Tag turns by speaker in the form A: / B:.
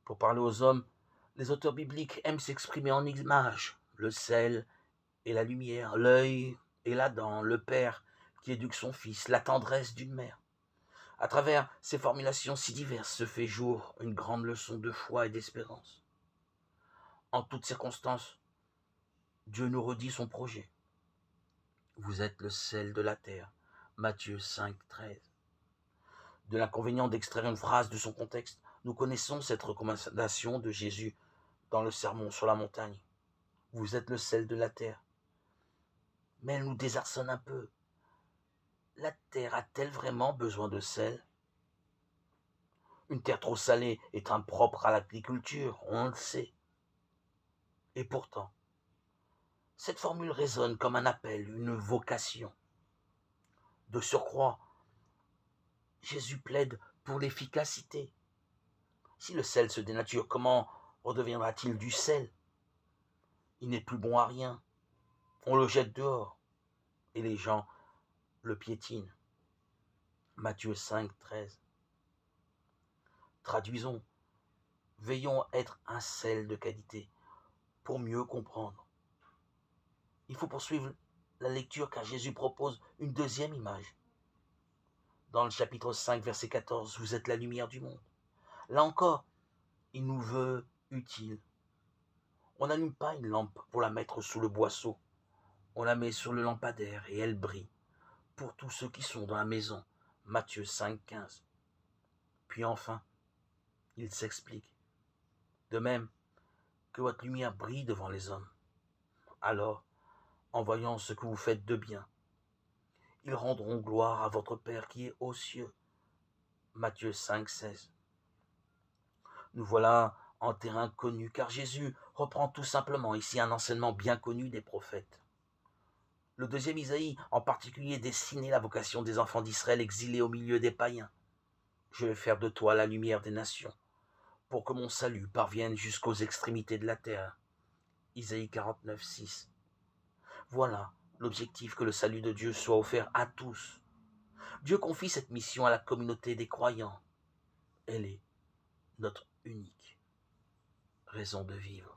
A: Pour parler aux hommes, les auteurs bibliques aiment s'exprimer en images. Le sel et la lumière, l'œil et la dent, le père qui éduque son fils, la tendresse d'une mère. À travers ces formulations si diverses se fait jour une grande leçon de foi et d'espérance. En toutes circonstances, Dieu nous redit son projet. Vous êtes le sel de la terre. Matthieu 5, 13. De l'inconvénient d'extraire une phrase de son contexte, nous connaissons cette recommandation de Jésus dans le sermon sur la montagne. Vous êtes le sel de la terre. Mais elle nous désarçonne un peu. La terre a-t-elle vraiment besoin de sel? Une terre trop salée est impropre à l'agriculture, on le sait. Et pourtant, cette formule résonne comme un appel, une vocation. De surcroît, Jésus plaide pour l'efficacité. Si le sel se dénature, comment redeviendra-t-il du sel? Il n'est plus bon à rien. On le jette dehors et les gens le piétinent. Matthieu 5, 13. Traduisons. Veillons à être un sel de qualité pour mieux comprendre. Il faut poursuivre la lecture car Jésus propose une deuxième image. Dans le chapitre 5, verset 14, vous êtes la lumière du monde. Là encore, il nous veut utile. On n'allume pas une lampe pour la mettre sous le boisseau. On la met sur le lampadaire et elle brille pour tous ceux qui sont dans la maison. Matthieu 5, 15. Puis enfin, il s'explique. De même que votre lumière brille devant les hommes. Alors, en voyant ce que vous faites de bien, ils rendront gloire à votre Père qui est aux cieux. Matthieu 5, 16. Nous voilà en terrain connu, car Jésus reprend tout simplement ici un enseignement bien connu des prophètes. Le deuxième Isaïe, en particulier, dessinait la vocation des enfants d'Israël exilés au milieu des païens. Je vais faire de toi la lumière des nations, pour que mon salut parvienne jusqu'aux extrémités de la terre. Isaïe 49, 6. Voilà l'objectif, que le salut de Dieu soit offert à tous. Dieu confie cette mission à la communauté des croyants. Elle est notre unique raison de vivre.